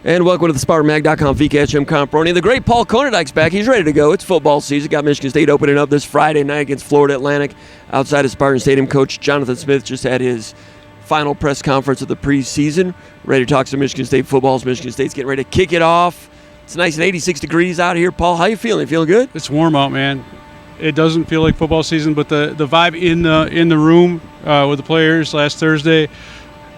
And welcome to the SpartanMag.com VCast. Jim Comparoni. The great Paul Konyndy's back. He's ready to go. It's football season. Got Michigan State opening up this Friday night against Florida Atlantic outside of Spartan Stadium. Coach Jonathan Smith just had his final press conference of the preseason. Ready to talk some Michigan State footballs. Michigan State's getting ready to kick it off. It's nice and 86 degrees out here. Paul, how you feeling? Feeling good? It's warm out, man. It doesn't feel like football season, but the vibe in the room with the players last Thursday,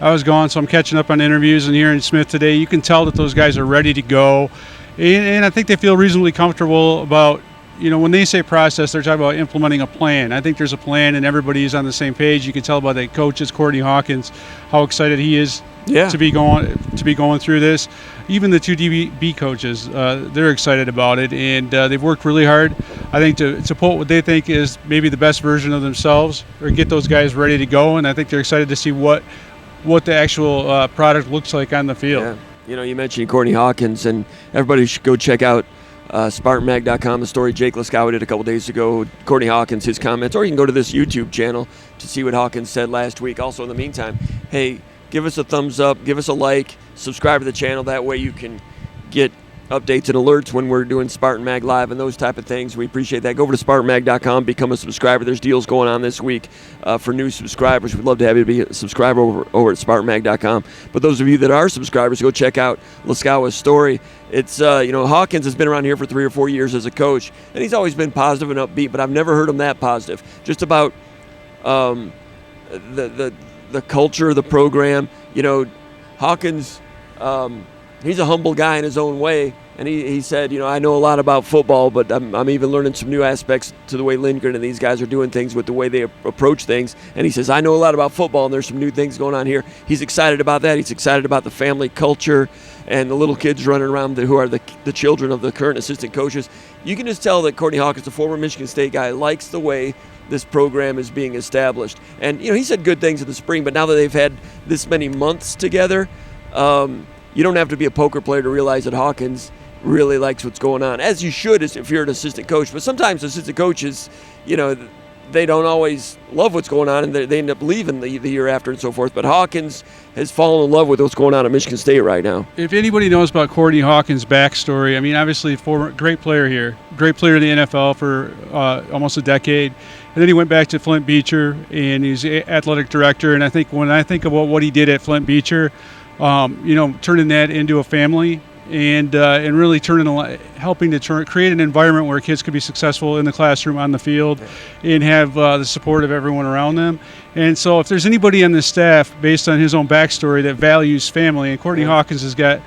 I was gone, so I'm catching up on interviews and hearing Smith today. You can tell that those guys are ready to go, and I think they feel reasonably comfortable about, when they say process, they're talking about implementing a plan. I think there's a plan, and everybody is on the same page. You can tell by the coaches, Courtney Hawkins, how excited he is to be going through this. Even the two DB coaches, they're excited about it, and they've worked really hard, I think, to put what they think is maybe the best version of themselves, or get those guys ready to go. And I think they're excited to see what the actual product looks like on the field. Yeah. You mentioned Courtney Hawkins, and everybody should go check out SpartanMag.com, the story Jake Laskow did a couple days ago. Courtney Hawkins, his comments, or you can go to this YouTube channel to see what Hawkins said last week. Also, in the meantime, hey, give us a thumbs up, give us a like, subscribe to the channel. That way you can get updates and alerts when we're doing Spartan Mag Live and those type of things. We appreciate that. Go over to SpartanMag.com, become a subscriber. There's deals going on this week for new subscribers. We'd love to have you be a subscriber over at SpartanMag.com. But those of you that are subscribers, go check out Laskowa's story. It's, Hawkins has been around here for 3 or 4 years as a coach, and he's always been positive and upbeat, but I've never heard him that positive. Just about the culture of the program. Hawkins, he's a humble guy in his own way, and he said, I know a lot about football, but I'm even learning some new aspects to the way Lindgren and these guys are doing things with the way they approach things. And he says, I know a lot about football, and there's some new things going on here. He's excited about that. He's excited about the family culture and the little kids running around who are the children of the current assistant coaches. You can just tell that Courtney Hawkins, the former Michigan State guy, likes the way this program is being established. And, he said good things in the spring, but now that they've had this many months together, you don't have to be a poker player to realize that Hawkins really likes what's going on, as you should if you're an assistant coach. But sometimes assistant coaches, they don't always love what's going on, and they end up leaving the year after and so forth. But Hawkins has fallen in love with what's going on at Michigan State right now. If anybody knows about Courtney Hawkins' backstory, obviously former great player here, great player in the NFL for almost a decade. And then he went back to Flint Beecher, and he's athletic director. And I think when I think about what he did at Flint Beecher, turning that into a family and really helping to create an environment where kids could be successful in the classroom, on the field, and have the support of everyone around them. And so if there's anybody on the staff, based on his own backstory, that values family, and Courtney Hawkins has got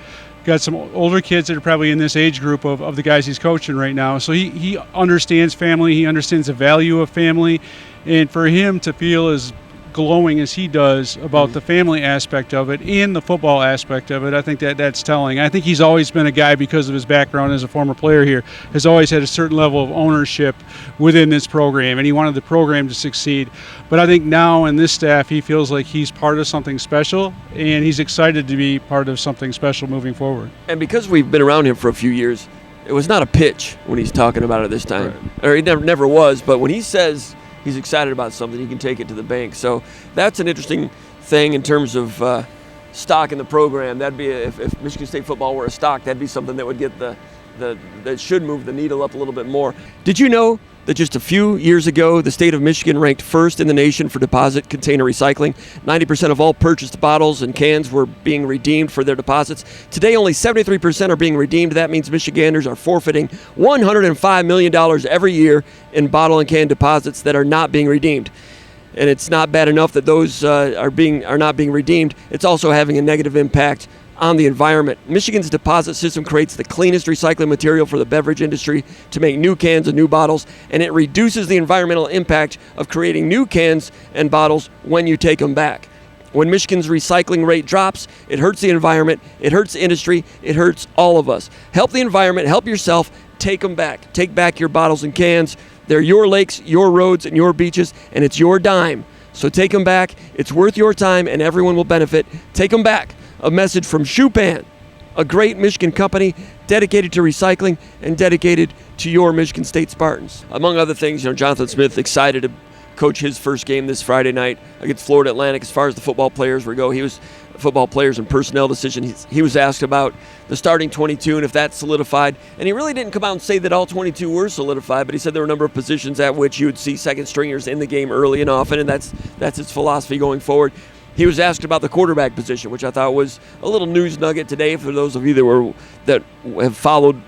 some older kids that are probably in this age group of the guys he's coaching right now. So he understands family. He understands the value of family. And for him to feel as glowing as he does about the family aspect of it and the football aspect of it, I think that's telling. I think he's always been a guy, because of his background as a former player here, has always had a certain level of ownership within this program, and he wanted the program to succeed. But I think now in this staff, he feels like he's part of something special, and he's excited to be part of something special moving forward. And because we've been around him for a few years, it was not a pitch when he's talking about it this time. Right. Or he never was, but when he says he's excited about something, he can take it to the bank. So that's an interesting thing in terms of stock in the program. That'd be if Michigan State football were a stock, that'd be something that would get that should move the needle up a little bit more. Did you know that just a few years ago, the state of Michigan ranked first in the nation for deposit container recycling? 90% of all purchased bottles and cans were being redeemed for their deposits. Today, only 73% are being redeemed. That means Michiganders are forfeiting $105 million every year in bottle and can deposits that are not being redeemed. And it's not bad enough that those are not being redeemed. It's also having a negative impact on the environment. Michigan's deposit system creates the cleanest recycling material for the beverage industry to make new cans and new bottles, and it reduces the environmental impact of creating new cans and bottles when you take them back. When Michigan's recycling rate drops, it hurts the environment, it hurts the industry, it hurts all of us. Help the environment, help yourself, take them back. Take back your bottles and cans. They're your lakes, your roads, and your beaches, and it's your dime. So take them back. It's worth your time, and everyone will benefit. Take them back. A message from Schupan, a great Michigan company dedicated to recycling and dedicated to your Michigan State Spartans. Among other things, Jonathan Smith excited to coach his first game this Friday night against Florida Atlantic. As far as the football players go, he was football players and personnel decision. He was asked about the starting 22 and if that's solidified. And he really didn't come out and say that all 22 were solidified, but he said there were a number of positions at which you would see second stringers in the game early and often, and that's his philosophy going forward. He was asked about the quarterback position, which I thought was a little news nugget today for those of you that have followed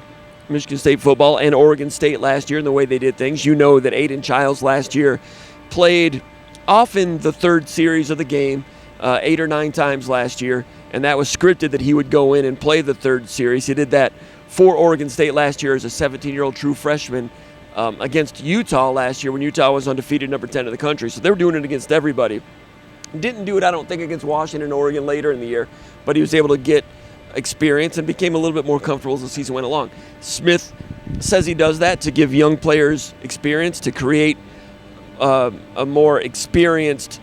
Michigan State football and Oregon State last year and the way they did things. You know that Aiden Chiles last year played often the third series of the game, 8 or 9 times last year, and that was scripted that he would go in and play the third series. He did that for Oregon State last year as a 17-year-old true freshman against Utah last year when Utah was undefeated, number 10 in the country. So they were doing it against everybody. Didn't do it, I don't think, against Washington and Oregon later in the year, but he was able to get experience and became a little bit more comfortable as the season went along. Smith says he does that to give young players experience, to create a more experienced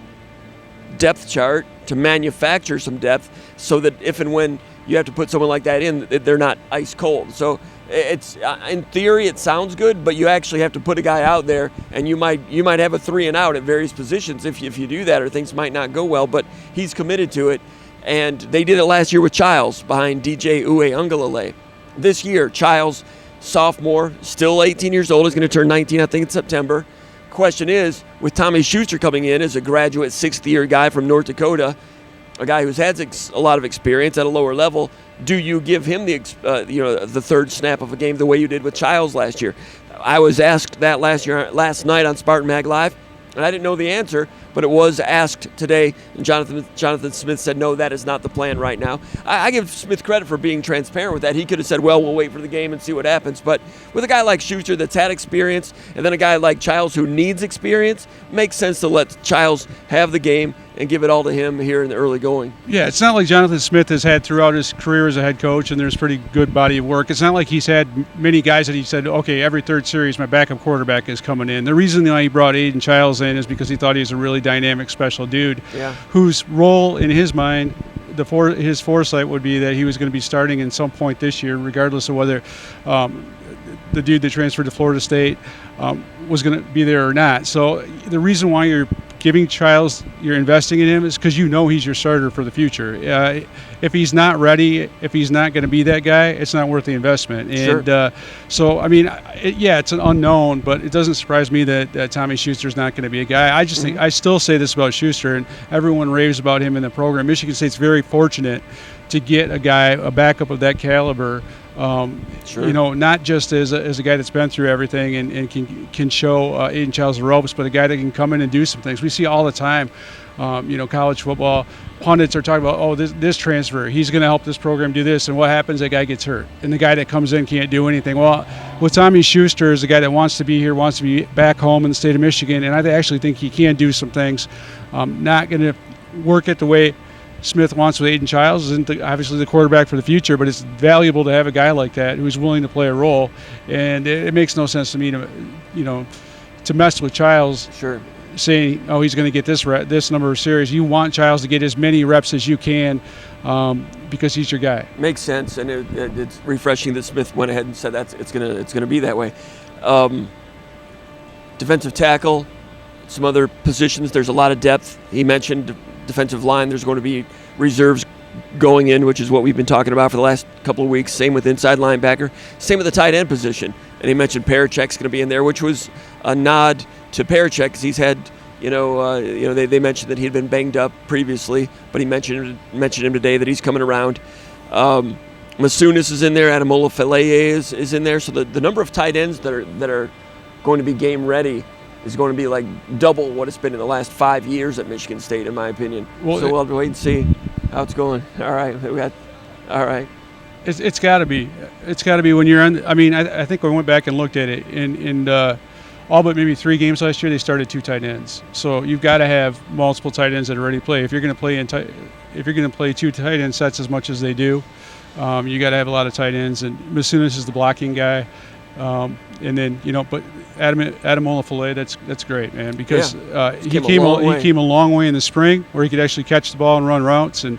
depth chart, to manufacture some depth so that if and when you have to put someone like that in, they're not ice cold. So it's in theory it sounds good, but you actually have to put a guy out there, and you might have a 3 and out at various positions if you do that, or things might not go well. But he's committed to it, and they did it last year with Chiles behind DJ Uwe-Ungalale. This year, Chiles, sophomore, still 18 years old, is going to turn 19, I think, in September. Question is, with Tommy Schuster coming in as a graduate 6th-year guy from North Dakota, a guy who's had a lot of experience at a lower level, do you give him the third snap of a game the way you did with Chiles last year? I was asked that last night on SpartanMag Live, and I didn't know the answer, but it was asked today, and Jonathan Smith said, no, that is not the plan right now. I give Smith credit for being transparent with that. He could have said, well, we'll wait for the game and see what happens. But with a guy like Schuster that's had experience, and then a guy like Chiles who needs experience, makes sense to let Chiles have the game and give it all to him here in the early going. Yeah, it's not like Jonathan Smith has had throughout his career as a head coach, and there's pretty good body of work. It's not like he's had many guys that he said, okay, every third series my backup quarterback is coming in. The reason why he brought Aiden Chiles in is because he thought he was a really dynamic, special dude, whose role in his mind, his foresight would be that he was going to be starting in some point this year, regardless of whether the dude that transferred to Florida State was going to be there or not. So the reason why you're giving Chiles, you're investing in him, is because you know he's your starter for the future. If he's not ready, if he's not going to be that guy, it's not worth the investment. And sure. So, I mean, it's an unknown, but it doesn't surprise me that Tommy Schuster's not going to be a guy. I just think, I still say this about Schuster, and everyone raves about him in the program. Michigan State's very fortunate to get a backup of that caliber. Sure. Not just as a guy that's been through everything and can show Aiden Chiles the ropes, but a guy that can come in and do some things. We see all the time, college football pundits are talking about, this transfer, he's going to help this program do this, and what happens? That guy gets hurt, and the guy that comes in can't do anything. Well, with Tommy Schuster is a guy that wants to be here, wants to be back home in the state of Michigan, and I actually think he can do some things. Not going to work it the way Smith wants with Aiden Chiles. Isn't obviously the quarterback for the future, but it's valuable to have a guy like that who's willing to play a role. And it makes no sense to me to mess with Chiles. Sure. Saying, he's going to get this number of series. You want Chiles to get as many reps as you can because he's your guy. Makes sense, and it's refreshing that Smith went ahead and said it's going to be that way. Defensive tackle, some other positions. There's a lot of depth. He mentioned defensive line. There's going to be reserves going in, which is what we've been talking about for the last couple of weeks. Same with inside linebacker. Same with the tight end position. And he mentioned Parachek's going to be in there, which was a nod to Parachek because he's had, they mentioned that he had been banged up previously, but he mentioned him today that he's coming around. Masunis is in there. Adamola Fileye is in there. So the number of tight ends that are going to be game ready is going to be like double what it's been in the last 5 years at Michigan State, in my opinion. Well, so we'll have to wait and see how it's going. All right. It's got to be. It's got to be when you're on. I mean, I think we went back and looked at it. In all but maybe 3 games last year, they started 2 tight ends. So you've got to have multiple tight ends that are ready to play. If you're going to play 2 tight end sets as much as they do, you got to have a lot of tight ends. And Masunis is the blocking guy. And then but Adamola Fileye, that's great, man, because he came a long way in the spring where he could actually catch the ball and run routes, and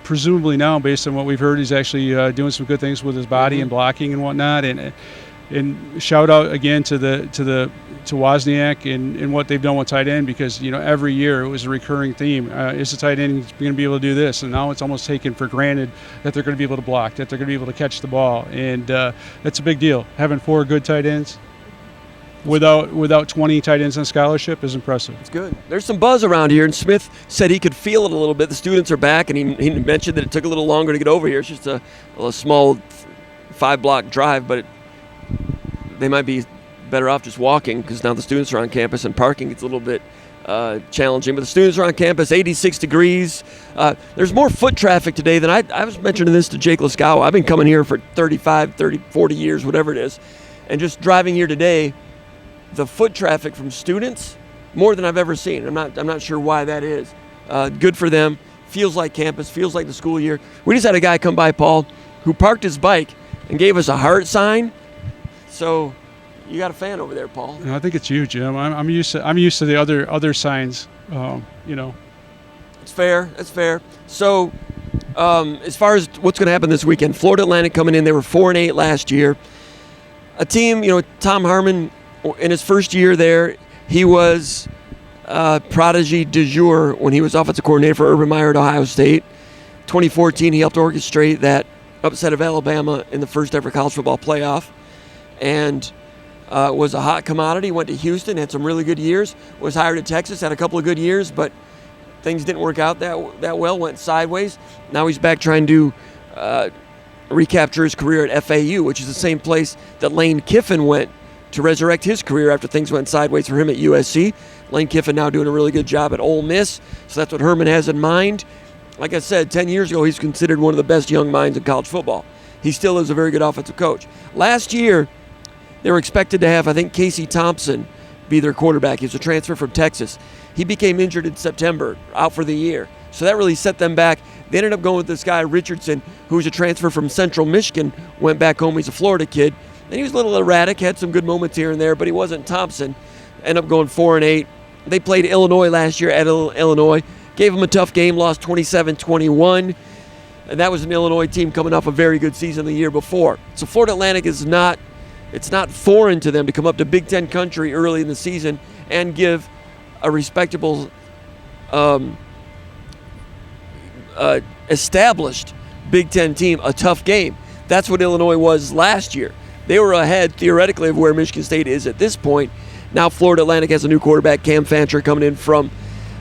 presumably now, based on what we've heard, he's actually doing some good things with his body and blocking and whatnot. And And shout out again to Wozniak and what they've done with tight end, because every year it was a recurring theme. Is the tight end going to be able to do this? And now it's almost taken for granted that they're going to be able to block, that they're going to be able to catch the ball, and that's a big deal. Having 4 good tight ends without 20 tight ends on scholarship is impressive. It's good. There's some buzz around here, and Smith said he could feel it a little bit. The students are back, and he mentioned that it took a little longer to get over here. It's just a small 5-block drive, but they might be better off just walking, because now the students are on campus and parking gets a little bit challenging. But the students are on campus, 86 degrees. There's more foot traffic today than I was mentioning this to Jake Leskow. I've been coming here for 35, 30, 40 years, whatever it is. And just driving here today, the foot traffic from students, more than I've ever seen. I'm not sure why that is. Good for them. Feels like campus, feels like the school year. We just had a guy come by, Paul, who parked his bike and gave us a heart sign. So you got a fan over there, Paul. I think it's you, Jim. I'm used to the other signs. It's fair. That's fair. So as far as what's going to happen this weekend, Florida Atlantic coming in. They were 4-8 last year. A team, Tom Harmon, in his first year there, he was prodigy du jour when he was offensive coordinator for Urban Meyer at Ohio State. 2014, he helped orchestrate that upset of Alabama in the first ever college football playoff, and was a hot commodity. Went to Houston, had some really good years. Was hired at Texas, had a couple of good years, but things didn't work out that well. Went sideways. Now he's back trying to recapture his career at FAU, which is the same place that Lane Kiffin went to resurrect his career after things went sideways for him at USC. Lane Kiffin now doing a really good job at Ole Miss, so that's what Herman has in mind. Like I said, 10 years ago, he's considered one of the best young minds in college football. He still is a very good offensive coach. Last year, they were expected to have, I think, Casey Thompson be their quarterback. He's a transfer from Texas. He became injured in September, out for the year. So that really set them back. They ended up going with this guy, Richardson, who was a transfer from Central Michigan, went back home. He's a Florida kid. And he was a little erratic, had some good moments here and there, but he wasn't Thompson. Ended up going 4-8. They played Illinois last year at Illinois. Gave them a tough game, lost 27-21. And that was an Illinois team coming off a very good season the year before. So Florida Atlantic it's not foreign to them to come up to Big Ten country early in the season and give a respectable, established Big Ten team a tough game. That's what Illinois was last year. They were ahead, theoretically, of where Michigan State is at this point. Now Florida Atlantic has a new quarterback, Cam Fancher, coming in from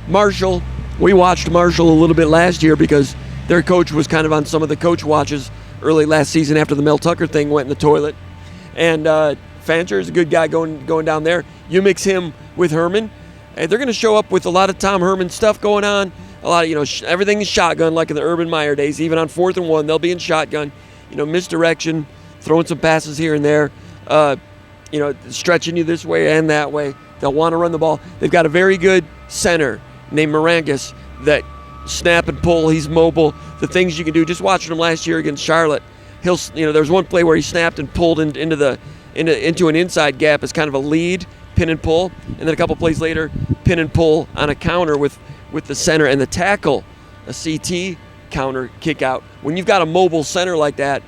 Marshall. We watched Marshall a little bit last year because their coach was kind of on some of the coach watches early last season after the Mel Tucker thing went in the toilet. And Fancher is a good guy going down there. You mix him with Herman, and they're going to show up with a lot of Tom Herman stuff going on. A lot of, everything is shotgun like in the Urban Meyer days. Even on 4th and 1, they'll be in shotgun. Misdirection, throwing some passes here and there, stretching you this way and that way. They'll want to run the ball. They've got a very good center named Morangus that snap and pull. He's mobile. The things you can do, just watching him last year against Charlotte, there was one play where he snapped and pulled into an inside gap as kind of a lead, pin and pull, and then a couple plays later, pin and pull on a counter with the center and the tackle, a CT counter kick out. When you've got a mobile center like that,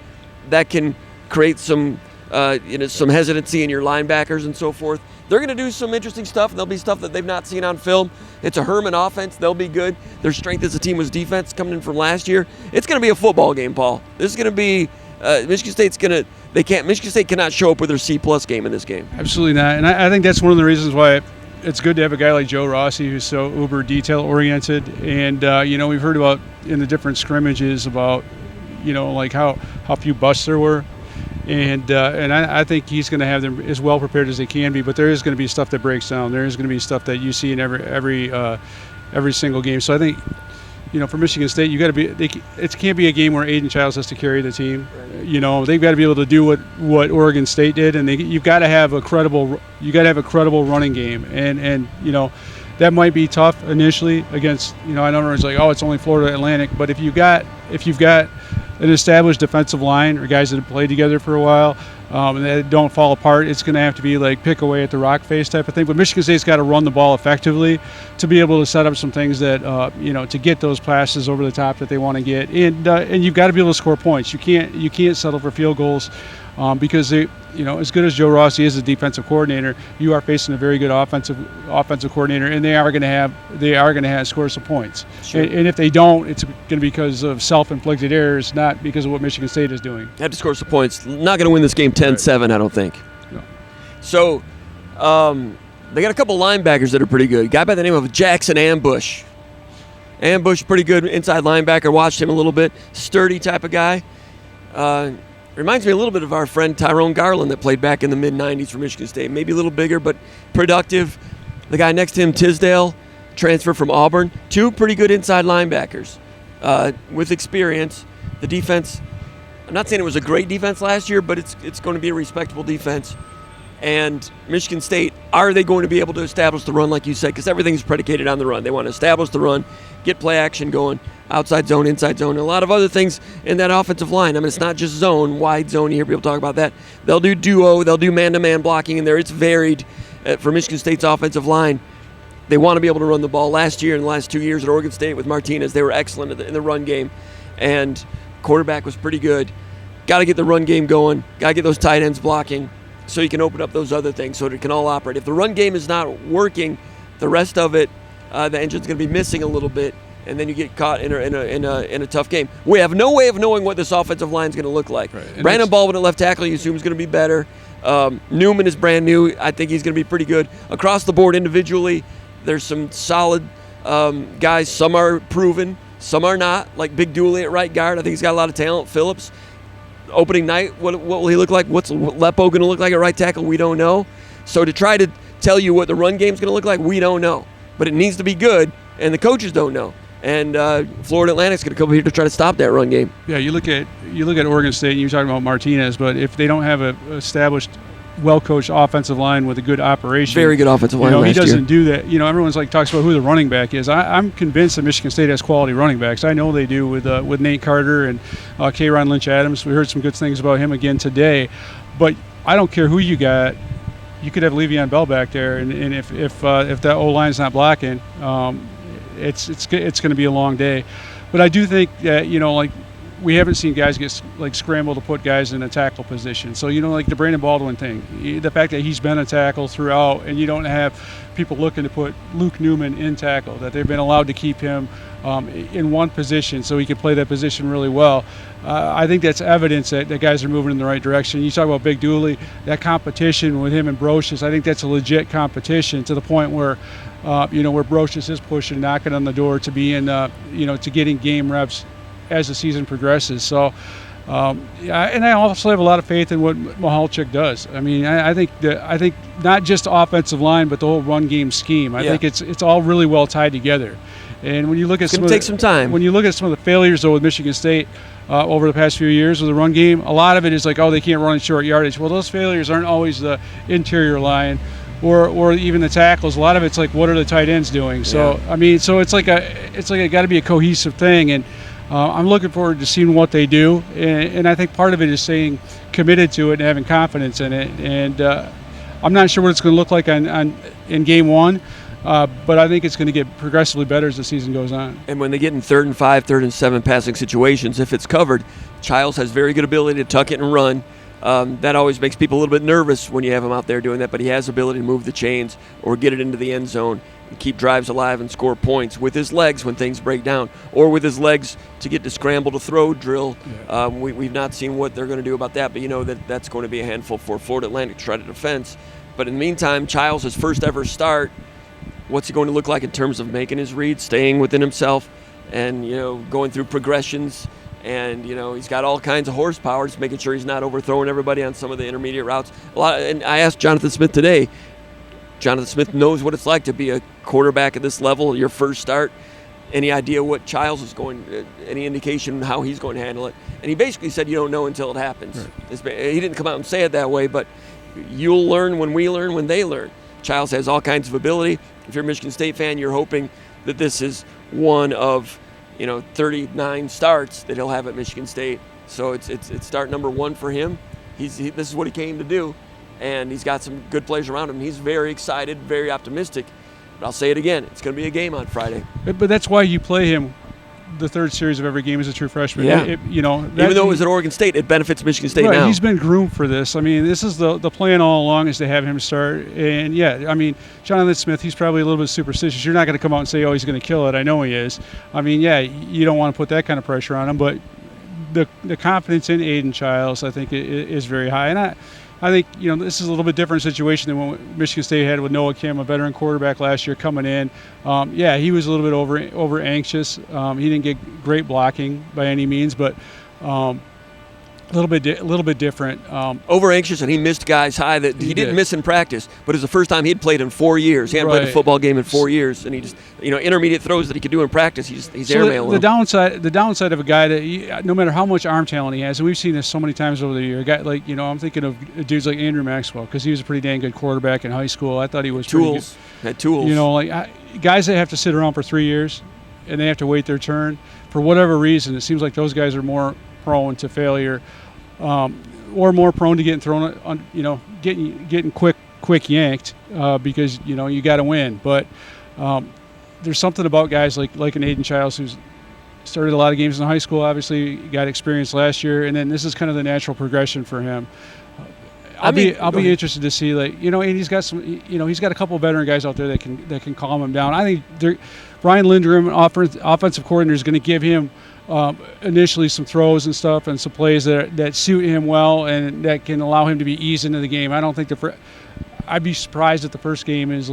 that can create some hesitancy in your linebackers and so forth. They're going to do some interesting stuff, and there'll be stuff that they've not seen on film. It's a Herman offense. They'll be good. Their strength as a team was defense coming in from last year. It's going to be a football game, Paul. This is going to be Michigan State cannot show up with their C+ game in this game. Absolutely not. And I think that's one of the reasons why it's good to have a guy like Joe Rossi who's so uber detail oriented. And we've heard about in the different scrimmages about like how few busts there were. And I think he's going to have them as well prepared as they can be. But there is going to be stuff that breaks down. There is going to be stuff that you see in every single game. So I think, for Michigan State, you got to be. It can't be a game where Aiden Chiles has to carry the team. Right. They've got to be able to do what Oregon State did, and you've got to have a credible running game. And that might be tough initially against. I know everyone's like, oh, it's only Florida Atlantic, but if you've got an established defensive line or guys that have played together for a while, and that don't fall apart. It's going to have to be like pick away at the rock face type of thing. But Michigan State's got to run the ball effectively to be able to set up some things that to get those passes over the top that they want to get, and you've got to be able to score points. You can't settle for field goals. Because as good as Joe Rossi is a defensive coordinator, you are facing a very good offensive coordinator, and they are going to have score some points. Sure. And if they don't, it's going to be because of self-inflicted errors, not because of what Michigan State is doing. Have to score some points. Not going to win this game 10-7, right. I don't think. No. So they got a couple linebackers that are pretty good. A guy by the name of Jackson Ambush. Ambush, pretty good inside linebacker. Watched him a little bit. Sturdy type of guy. Reminds me a little bit of our friend Tyrone Garland that played back in the mid-'90s for Michigan State. Maybe a little bigger, but productive. The guy next to him, Tisdale, transfer from Auburn. Two pretty good inside linebackers with experience. The defense, I'm not saying it was a great defense last year, but it's going to be a respectable defense. And Michigan State, are they going to be able to establish the run like you said? Because everything's predicated on the run. They want to establish the run, get play action going, outside zone, inside zone, and a lot of other things in that offensive line. I mean, it's not just zone, wide zone. You hear people talk about that. They'll do duo. They'll do man-to-man blocking in there. It's varied for Michigan State's offensive line. They want to be able to run the ball. Last year and the last 2 years at Oregon State with Martinez, they were excellent in the run game, and quarterback was pretty good. Got to get the run game going. Got to get those tight ends blocking so you can open up those other things so it can all operate. If the run game is not working, the rest of it, the engine's going to be missing a little bit, and then you get caught in a tough game. We have no way of knowing what this offensive line is going to look like. Right. Brandon Baldwin at left tackle, you assume, is going to be better. Newman is brand new. I think he's going to be pretty good. Across the board individually, there's some solid guys. Some are proven, some are not, like Big Dooley at right guard. I think he's got a lot of talent. Phillips, opening night, what will he look like? What's Lepo going to look like at right tackle? We don't know. So to try to tell you what the run game's going to look like, we don't know. But it needs to be good, and the coaches don't know. And Florida Atlantic's going to come here to try to stop that run game. Yeah, you look at Oregon State, and you're talking about Martinez, but if they don't have a established, well-coached offensive line with a good operation, very good offensive line. He doesn't do that. Everyone's talks about who the running back is. I'm convinced that Michigan State has quality running backs. I know they do with Nate Carter and K'Ron Lynch-Adams. We heard some good things about him again today, but I don't care who you got. You could have Le'Veon Bell back there, and if that O-line's not blocking, it's going to be a long day. But I do think that we haven't seen guys get scramble to put guys in a tackle position. So the Brandon Baldwin thing, the fact that he's been a tackle throughout, and you don't have people looking to put Luke Newman in tackle, that they've been allowed to keep him in one position so he can play that position really well. I think that's evidence that guys are moving in the right direction. You talk about Big Dooley, that competition with him and Brocious, I think that's a legit competition to the point where where Brocious is pushing, knocking on the door to be in to getting game reps as the season progresses. So, and I also have a lot of faith in what Michalczyk does. I mean, I think not just offensive line, but the whole run game scheme. I think it's all really well tied together. And when you look at some time. When you look at some of the failures though with Michigan State over the past few years with the run game, a lot of it is they can't run in short yardage. Well, those failures aren't always the interior line or even the tackles. A lot of it's what are the tight ends doing? So I mean, so it's got to be a cohesive thing, and I'm looking forward to seeing what they do, and I think part of it is staying committed to it and having confidence in it. And I'm not sure what it's going to look like in game one, but I think it's going to get progressively better as the season goes on. And when they get in 3rd and 5, 3rd and 7 passing situations, if it's covered, Chiles has very good ability to tuck it and run. That always makes people a little bit nervous when you have him out there doing that, but he has the ability to move the chains or get it into the end zone and keep drives alive and score points with his legs when things break down, or with his legs to get the scramble to throw drill. Yeah. We've not seen what they're going to do about that, but that's going to be a handful for Florida Atlantic to try to defense. But in the meantime, Chiles, his first ever start, what's he going to look like in terms of making his reads, staying within himself, and going through progressions. And he's got all kinds of horsepower, just making sure he's not overthrowing everybody on some of the intermediate routes. And I asked Jonathan Smith today. Jonathan Smith knows what it's like to be a quarterback at this level, your first start. Any idea what Chiles is any indication how he's going to handle it? And he basically said you don't know until it happens. Right. He didn't come out and say it that way, but you'll learn when we learn, when they learn. Chiles has all kinds of ability. If you're a Michigan State fan, you're hoping that this is one of 39 starts that he'll have at Michigan State. So it's start number 1 for him. This is what he came to do, and he's got some good players around him. He's very excited, very optimistic. But I'll say it again, it's going to be a game on Friday. But that's why you play him the third series of every game as a true freshman. Yeah. Even though it was at Oregon State, it benefits Michigan State now. He's been groomed for this. I mean, this is the plan all along, is to have him start. And, Jonathan Smith, he's probably a little bit superstitious. You're not going to come out and say, oh, he's going to kill it. I know he is. I mean, you don't want to put that kind of pressure on him. But the confidence in Aiden Chiles, I think, is very high. And I think, this is a little bit different situation than what Michigan State had with Noah Kim, a veteran quarterback last year coming in. He was a little bit over anxious. He didn't get great blocking by any means, but a little bit different. Over anxious, and he missed guys high that he didn't miss in practice, but it was the first time he'd played in 4 years. He hadn't played a football game in 4 years, and he just, intermediate throws that he could do in practice, he's airmailing. The downside of a guy that, no matter how much arm talent he has, and we've seen this so many times over the year, a guy like, I'm thinking of dudes like Andrew Maxwell, because he was a pretty dang good quarterback in high school. I thought he was tools. Had tools. Guys that have to sit around for 3 years and they have to wait their turn, for whatever reason, it seems like those guys are more prone to failure, or more prone to getting thrown on, getting quick yanked, because you got to win. But there's something about guys like an Aiden Chiles, who's started a lot of games in high school. Obviously, got experience last year, and then this is kind of the natural progression for him. I'll be interested to see, and he's got some, he's got a couple of veteran guys out there that can calm him down. I think Ryan Lindgren, offensive coordinator, is going to give him initially some throws and stuff and some plays that suit him well and that can allow him to be eased into the game. I don't think I'd be surprised if the first game is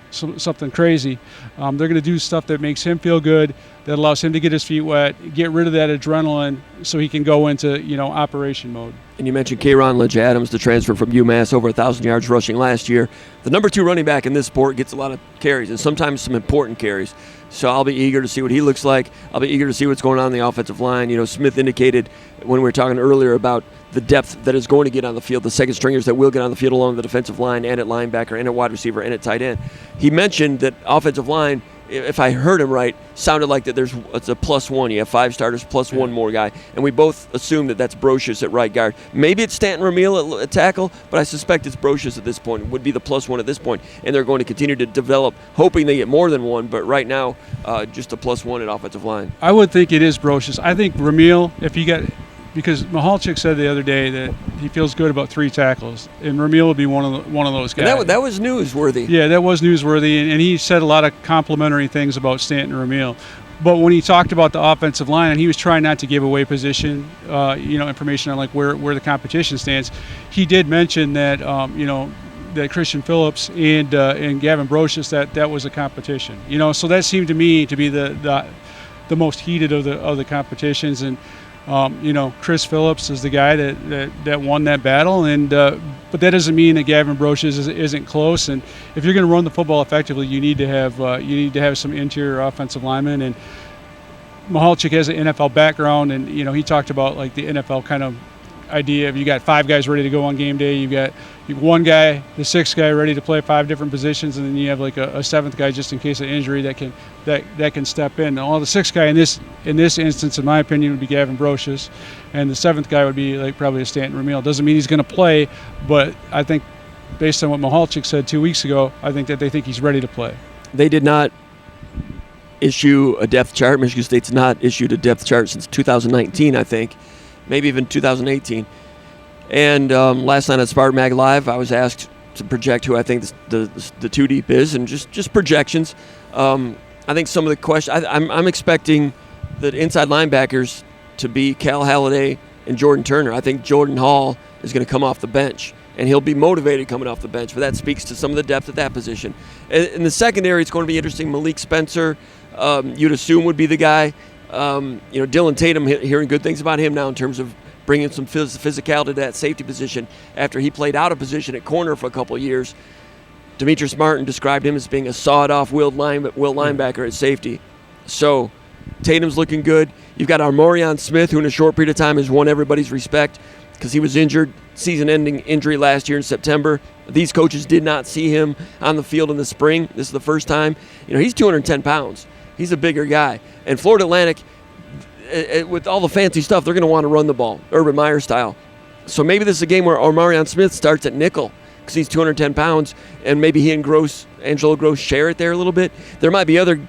something crazy. They're going to do stuff that makes him feel good, that allows him to get his feet wet, get rid of that adrenaline so he can go into, operation mode. And you mentioned K'Ron Ledge-Adams, the transfer from UMass, over 1,000 yards rushing last year. The number 2 running back in this sport gets a lot of carries, and sometimes some important carries. So I'll be eager to see what he looks like. I'll be eager to see what's going on in the offensive line. Smith indicated when we were talking earlier about the depth that is going to get on the field, the second stringers that will get on the field along the defensive line and at linebacker and at wide receiver and at tight end. He mentioned that offensive line, if I heard him right, sounded like that it's a +1. You have 5 starters plus one more guy. And we both assume that that's Brocious at right guard. Maybe it's Stanton Ramil at tackle, but I suspect it's Brocious at this point. It would be the +1 at this point. And they're going to continue to develop, hoping they get more than one, but right now, just a +1 at offensive line. I would think it is Brocious. I think Ramil, because Mihalchik said the other day that he feels good about 3 tackles, and Ramil would be one of those guys. And that was newsworthy. Yeah, that was newsworthy, and he said a lot of complimentary things about Stanton Ramil. But when he talked about the offensive line, and he was trying not to give away position, information on where the competition stands, he did mention that that Christian Phillips and Gavin Brocious, that was a competition. So that seemed to me to be the most heated of the competitions. And Chris Phillips is the guy that won that battle, and but that doesn't mean that Gavin Brocious isn't close. And if you're going to run the football effectively, you need to have some interior offensive linemen. And Mihalchik has an NFL background, and he talked about the NFL kind of idea of you got 5 guys ready to go on game day. You've got one guy, the 6th guy, ready to play 5 different positions, and then you have a 7th guy just in case of injury that can step in. Now, the 6th guy in this instance, in my opinion, would be Gavin Brocious, and the 7th guy would be probably a Stanton Ramil. Doesn't mean he's going to play, but I think based on what Mihalchik said 2 weeks ago, I think that they think he's ready to play. They did not issue a depth chart. Michigan State's not issued a depth chart since 2019, I think. Maybe even 2018. And last night on SpartanMag Live, I was asked to project who I think the 2 deep is, and just projections. I think some of the questions, I'm expecting the inside linebackers to be Cal Halliday and Jordan Turner. I think Jordan Hall is going to come off the bench, and he'll be motivated coming off the bench, but that speaks to some of the depth at that position. In the secondary, it's going to be interesting. Malik Spencer, you'd assume would be the guy. Dylan Tatum, hearing good things about him now in terms of bringing some physicality to that safety position after he played out of position at corner for a couple of years. Demetrius Martin described him as being a sawed-off will linebacker at safety. So Tatum's looking good. You've got Armorion Smith, who in a short period of time has won everybody's respect because he was injured, season-ending injury last year in September. These coaches did not see him on the field in the spring. This is the first time. He's 210 pounds. He's a bigger guy. And Florida Atlantic, with all the fancy stuff, they're going to want to run the ball, Urban Meyer style. So maybe this is a game where Omarion Smith starts at nickel because he's 210 pounds, and maybe he and Angelo Gross share it there a little bit. There might be other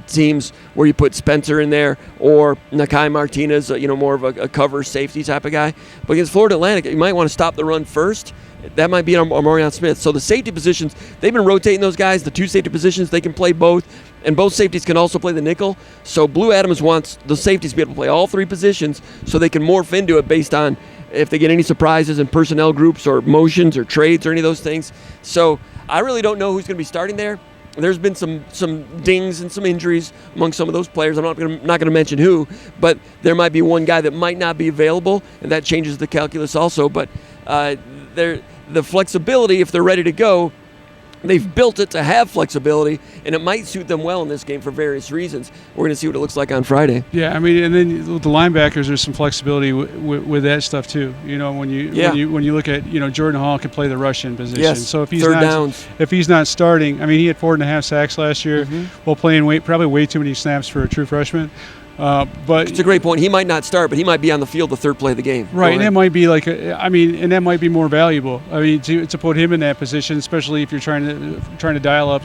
teams where you put Spencer in there or Nakai Martinez, more of a cover safety type of guy. But against Florida Atlantic, you might want to stop the run first. That might be Omarion Smith. So the safety positions, they've been rotating those guys. The two safety positions, they can play both. And both safeties can also play the nickel. So Blue Adams wants the safeties to be able to play all three positions so they can morph into it based on if they get any surprises in personnel groups or motions or trades or any of those things. So I really don't know who's going to be starting there. There's been some dings and some injuries among some of those players. I'm not going to mention who, but there might be one guy that might not be available, and that changes the calculus also. But the flexibility, if they're ready to go, they've built it to have flexibility, and it might suit them well in this game for various reasons. We're going to see what it looks like on Friday. Yeah, I mean, and then with the linebackers, there's some flexibility with that stuff too. When you look at Jordan Hall can play the Russian position. Yes. So if he's not starting, I mean, he had 4.5 sacks last year while playing probably way too many snaps for a true freshman. But it's a great point. He might not start, but he might be on the field the third play of the game. Right, and that might be and that might be more valuable. I mean, to put him in that position, especially if you're trying to dial up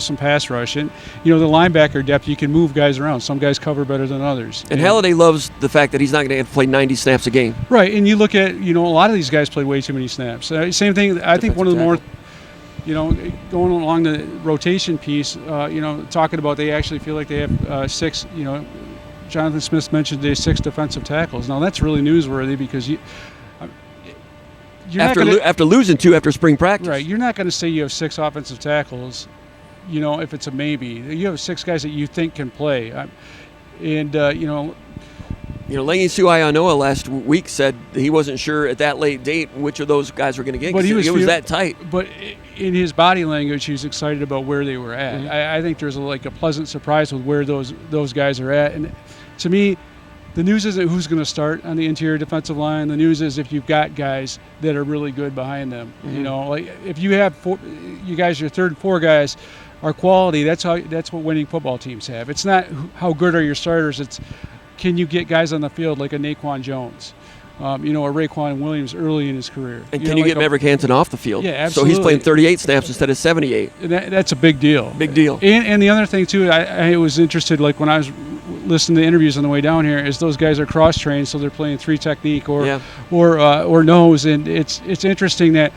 some pass rush, and the linebacker depth, you can move guys around. Some guys cover better than others. And Halliday loves the fact that he's not going to have to play 90 snaps a game. Right, and you look at a lot of these guys play way too many snaps. Same thing. I think one of the more going along the rotation piece, talking about they actually feel like they have 6, Jonathan Smith mentioned they have 6 defensive tackles. Now that's really newsworthy because after losing 2 after spring practice. Right, you're not going to say you have 6 offensive tackles, if it's a maybe. You have 6 guys that you think can play, Langi Suaianoa last week said he wasn't sure at that late date which of those guys were going to get. But it was that tight. But in his body language, he was excited about where they were at. I think there's a pleasant surprise with where those guys are at. And to me, the news isn't who's going to start on the interior defensive line. The news is if you've got guys that are really good behind them. If you have your third and 4 guys are quality. That's what winning football teams have. It's not how good are your starters. It's can you get guys on the field like a Naquan Jones, a Raekwon Williams early in his career? And can you get Maverick Hansen off the field? Yeah, absolutely. So he's playing 38 snaps instead of 78. And that's a big deal. Big deal. And the other thing, too, I was interested, like when I was listening to interviews on the way down here, is those guys are cross-trained, so they're playing 3 technique or nose. And it's interesting that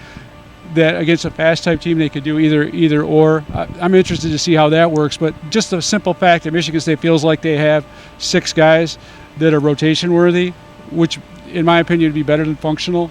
against a fast-type team they could do either or. I'm interested to see how that works. But just the simple fact that Michigan State feels like they have 6 guys that are rotation-worthy, which in my opinion would be better than functional,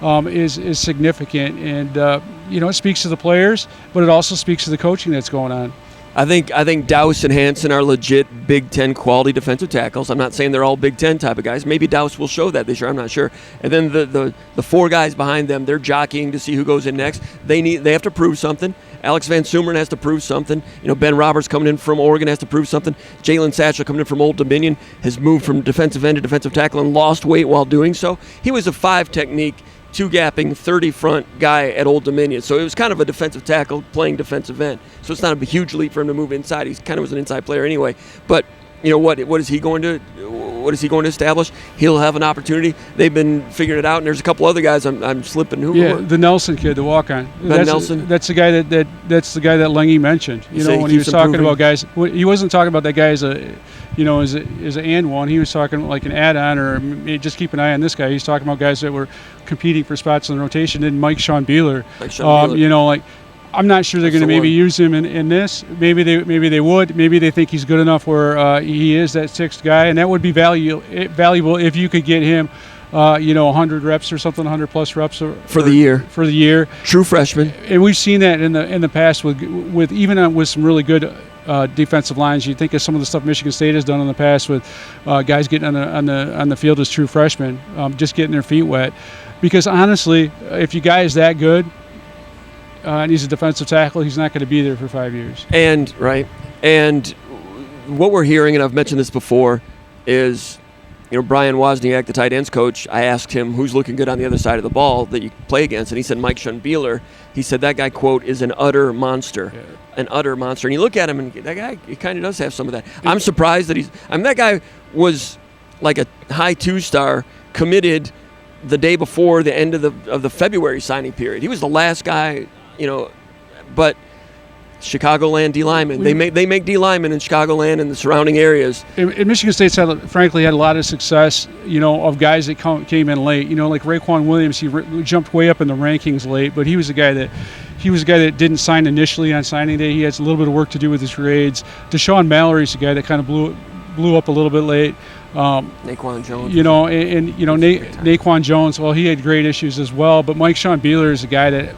is significant. And, it speaks to the players, but it also speaks to the coaching that's going on. I think Dowse and Hansen are legit Big Ten quality defensive tackles. I'm not saying they're all Big Ten type of guys. Maybe Dowse will show that this year. I'm not sure. And then the 4 guys behind them, they're jockeying to see who goes in next. They have to prove something. Alex Van Sumeren has to prove something. Ben Roberts coming in from Oregon has to prove something. Jalen Satchel coming in from Old Dominion has moved from defensive end to defensive tackle and lost weight while doing so. He was a 5 technique, 2-gapping, 30 front guy at Old Dominion. So it was kind of a defensive tackle playing defensive end. So it's not a huge leap for him to move inside. He kind of was an inside player anyway. But what is he going to establish? He'll have an opportunity. They've been figuring it out, and there's a couple other guys I'm slipping. The Nelson kid, the walk-on. Nelson. That's the guy that Lengy mentioned. When he was talking about guys, he wasn't talking about that guy as a and one. He was talking like an add-on or just keep an eye on this guy. He's talking about guys that were competing for spots in the rotation. And Sean Beeler. I'm not sure they're going to maybe use him in this. Maybe they would. Maybe they think he's good enough where he is that 6th guy, and that would be valuable if you could get him, 100 reps or something, 100+ reps for the year. For the year, true freshman. And we've seen that in the past with even with some really good defensive lines. You think of some of the stuff Michigan State has done in the past with guys getting on the field as true freshmen, just getting their feet wet. Because honestly, if your guy is that good. And he's a defensive tackle, he's not going to be there for 5 years. And what we're hearing, and I've mentioned this before, is Brian Wozniak, the tight ends coach, I asked him who's looking good on the other side of the ball that you play against, and he said Mike Schonbeeler. He said that guy, quote, is an utter monster. Yeah. An utter monster. And you look at him, and that guy, he kind of does have some of that. I'm surprised that that guy was like a high 2-star, committed, the day before the end of the February signing period. He was the last guy, but Chicagoland D linemen. They make D linemen in Chicagoland and the surrounding areas. And Michigan State's frankly had a lot of success, of guys that came in late. Like Raekwon Williams, he jumped way up in the rankings late, but he was a guy that didn't sign initially on signing day. He has a little bit of work to do with his grades. Deshaun Mallory's a guy that kind of blew up a little bit late. Naquan Jones. Naquan Jones, well, he had great issues as well. But Mike Sean Beeler is a guy that,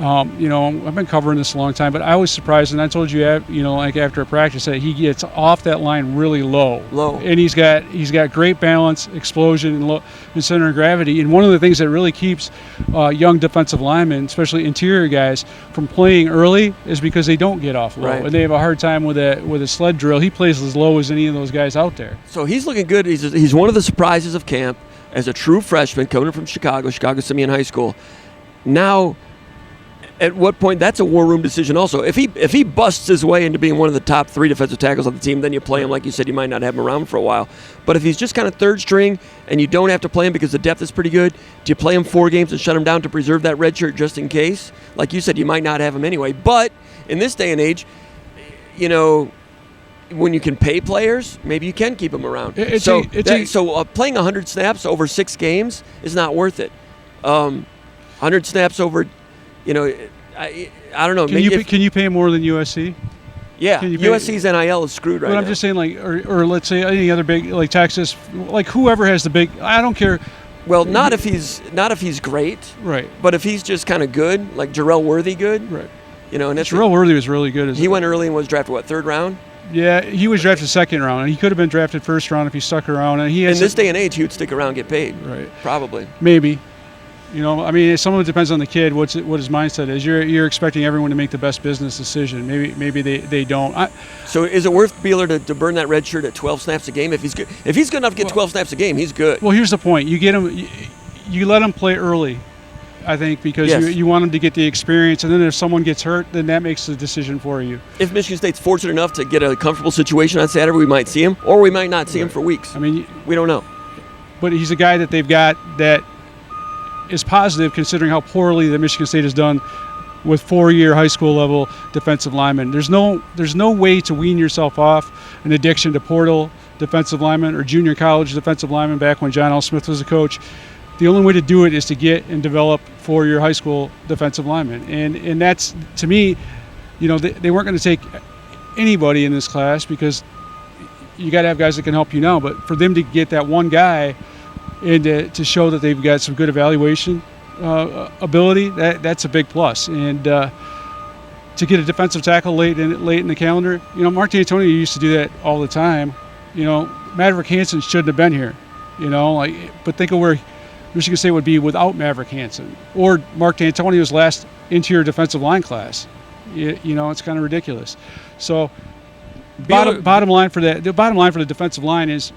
I've been covering this a long time, but I was surprised, and I told you, after a practice, that he gets off that line really low. And he's got great balance, explosion, and center of gravity. And one of the things that really keeps young defensive linemen, especially interior guys, from playing early is because they don't get off low, and they have a hard time with a sled drill. He plays as low as any of those guys out there. So he's looking good. He's one of the surprises of camp as a true freshman coming from Chicago Simeon High School. Now, at what point, that's a war room decision also. If he busts his way into being one of the top 3 defensive tackles on the team, then you play him. Like you said, you might not have him around for a while. But if he's just kind of third string and you don't have to play him because the depth is pretty good, do you play him 4 games and shut him down to preserve that red shirt just in case? Like you said, you might not have him anyway. But in this day and age, when you can pay players, maybe you can keep them around. So playing 100 snaps over 6 games is not worth it. 100 snaps over... I don't know. Can you pay more than USC? Yeah, USC's NIL is screwed right now. But I'm just saying, or let's say any other big, like Texas, like whoever has the big. I don't care. Well, not if he's great. Right. But if he's just kind of good, like Jarrell Worthy, good. Right. And Jarrell Worthy was really good. He went early and was drafted 3rd round? Yeah, he was drafted 2nd round. He could have been drafted 1st round if he stuck around. And in this day and age, he would stick around and get paid. Right. Probably. Maybe. Some of it depends on the kid, what his mindset is. You're expecting everyone to make the best business decision. Maybe they don't. So is it worth Beeler to burn that red shirt at 12 snaps a game? If he's good enough to get 12 snaps a game, he's good. Well, here's the point. You get him. You let him play early, I think, because you want him to get the experience. And then if someone gets hurt, then that makes the decision for you. If Michigan State's fortunate enough to get a comfortable situation on Saturday, we might see him, or we might not see him for weeks. We don't know. But he's a guy that they've got that is positive considering how poorly the Michigan State has done with 4-year high school level defensive linemen. There's no way to wean yourself off an addiction to portal defensive linemen or junior college defensive linemen back when John L. Smith was a coach. The only way to do it is to get and develop 4-year high school defensive linemen. And that's, to me, they weren't going to take anybody in this class because you got to have guys that can help you now. But for them to get that one guy and to show that they've got some good evaluation ability, that's a big plus. And to get a defensive tackle late in the calendar, Mark D'Antonio used to do that all the time. Maverick Hansen shouldn't have been here. But think of where Michigan State would be without Maverick Hansen or Mark D'Antonio's last interior defensive line class. It's kind of ridiculous. So bottom line for the defensive line is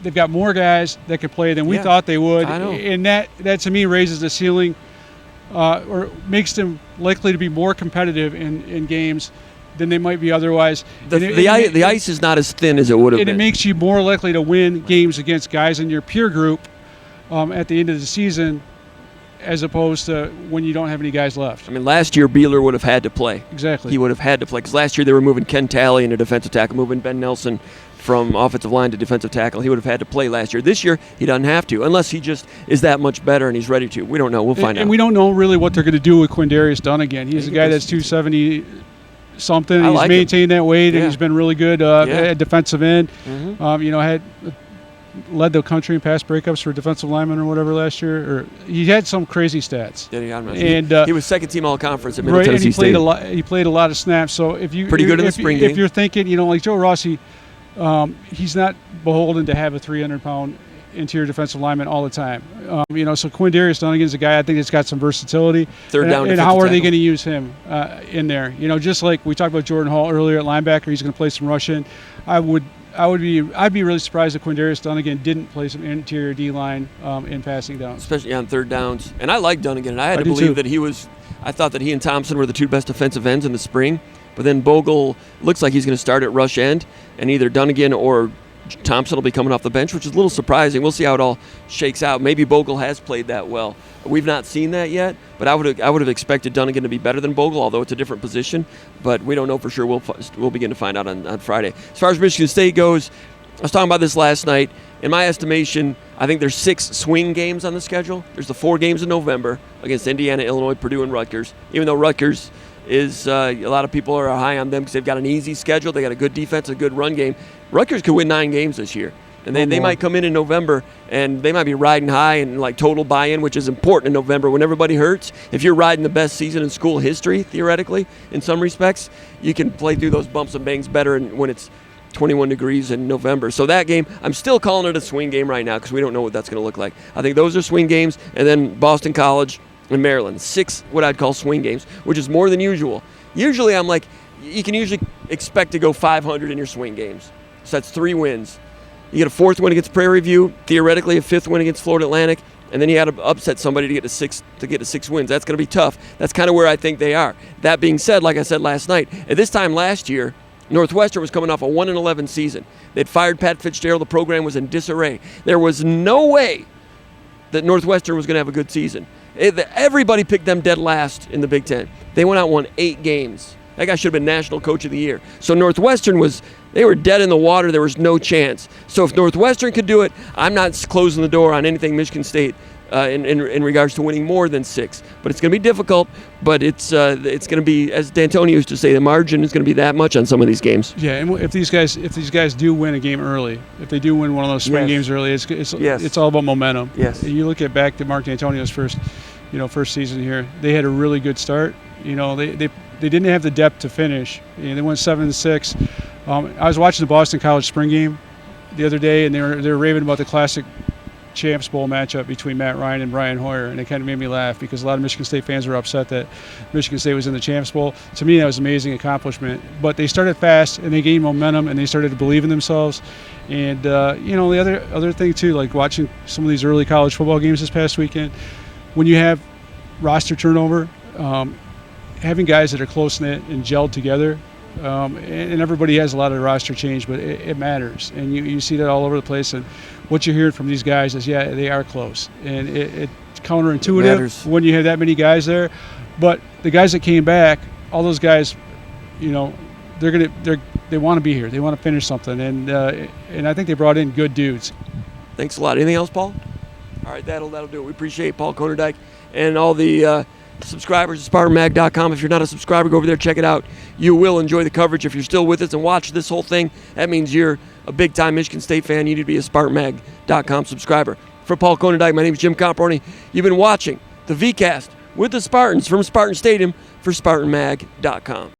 they've got more guys that can play than we thought they would. I know. And that to me raises the ceiling or makes them likely to be more competitive in games than they might be otherwise. The ice is not as thin as it would have been. And it makes you more likely to win games against guys in your peer group at the end of the season as opposed to when you don't have any guys left. Last year Beeler would have had to play. Exactly. He would have had to play because last year they were moving Ken Talley into defensive tackle, moving Ben Nelson from offensive line to defensive tackle. He would have had to play last year. This year, he doesn't have to, unless he just is that much better and he's ready to. We don't know. We'll find out. And we don't know really what they're going to do with Quindarius Dunnigan. He's a guy that's 270-something. He's maintained that weight, and he's been really good at defensive end. Had led the country in pass breakups for defensive linemen or whatever last year. Or he had some crazy stats. He was second-team All-Conference at Middle Tennessee State. He played a lot of snaps. So pretty good in the spring game. If you're thinking, like Joe Rossi, he's not beholden to have a 300-pound interior defensive lineman all the time. So Quindarius Dunnigan's a guy I think that's got some versatility. Third down. And how are they going to use him in there? Just like we talked about Jordan Hall earlier at linebacker, he's going to play some rush in. I'd be really surprised if Quindarius Dunnigan didn't play some interior D-line in passing downs. Especially on third downs. And I like Dunnigan. And I had to believe that I thought that he and Thompson were the 2 best defensive ends in the spring. But then Bogle looks like he's going to start at rush end, and either Dunnigan or Thompson will be coming off the bench, which is a little surprising. We'll see how it all shakes out. Maybe Bogle has played that well. We've not seen that yet, but I would have expected Dunnigan to be better than Bogle, although it's a different position. But we don't know for sure. We'll begin to find out on Friday. As far as Michigan State goes, I was talking about this last night. In my estimation, I think there's 6 swing games on the schedule. There's the 4 games in November against Indiana, Illinois, Purdue, and Rutgers. Even though Rutgers is a lot of people are high on them because they've got an easy schedule. They got a good defense, a good run game. Rutgers could win 9 games this year. And they might come in November, and they might be riding high and like total buy-in, which is important in November when everybody hurts. If you're riding the best season in school history, theoretically, in some respects, you can play through those bumps and bangs better when it's 21 degrees in November. So that game, I'm still calling it a swing game right now because we don't know what that's going to look like. I think those are swing games, and then Boston College and Maryland. 6 what I'd call swing games, which is more than usual. Usually I'm like, you can usually expect to go 500 in your swing games. So that's 3 wins. You get a 4th win against Prairie View, theoretically a 5th win against Florida Atlantic, and then you had to upset somebody to get to 6 wins. That's going to be tough. That's kind of where I think they are. That being said, like I said last night, at this time last year, Northwestern was coming off a 1-11 season. They'd fired Pat Fitzgerald. The program was in disarray. There was no way that Northwestern was going to have a good season. Everybody picked them dead last in the Big Ten. They went out and won 8 games. That guy should have been National Coach of the Year. So Northwestern they were dead in the water. There was no chance. So if Northwestern could do it, I'm not closing the door on anything Michigan State in regards to winning more than 6. But it's going to be difficult, but it's going to be, as D'Antonio used to say, the margin is going to be that much on some of these games. Yeah, and if these guys do win a game early, if they do win one of those spring games early, it's all about momentum. Yes. And you look back to Mark D'Antonio's first season here. They had a really good start. They didn't have the depth to finish. They went 7-6. I was watching the Boston College spring game the other day, and they were raving about the classic Champs Bowl matchup between Matt Ryan and Brian Hoyer, and it kind of made me laugh because a lot of Michigan State fans were upset that Michigan State was in the Champs Bowl. To me, that was an amazing accomplishment. But they started fast, and they gained momentum, and they started to believe in themselves. And the other thing too, like watching some of these early college football games this past weekend, when you have roster turnover, having guys that are close-knit and gelled together, and everybody has a lot of roster change, but it matters. And you see that all over the place. And what you're hearing from these guys is, yeah, they are close. And it's counterintuitive when you have that many guys there. But the guys that came back, all those guys, they want to be here. They want to finish something. And I think they brought in good dudes. Thanks a lot. Anything else, Paul? All right, that'll do it. We appreciate Paul Konyndyk and all the subscribers at SpartanMag.com. If you're not a subscriber, go over there, check it out. You will enjoy the coverage. If you're still with us and watch this whole thing, that means you're a big-time Michigan State fan. You need to be a SpartanMag.com subscriber. For Paul Konyndyk, my name is Jim Comparoni. You've been watching the VCast with the Spartans from Spartan Stadium for SpartanMag.com.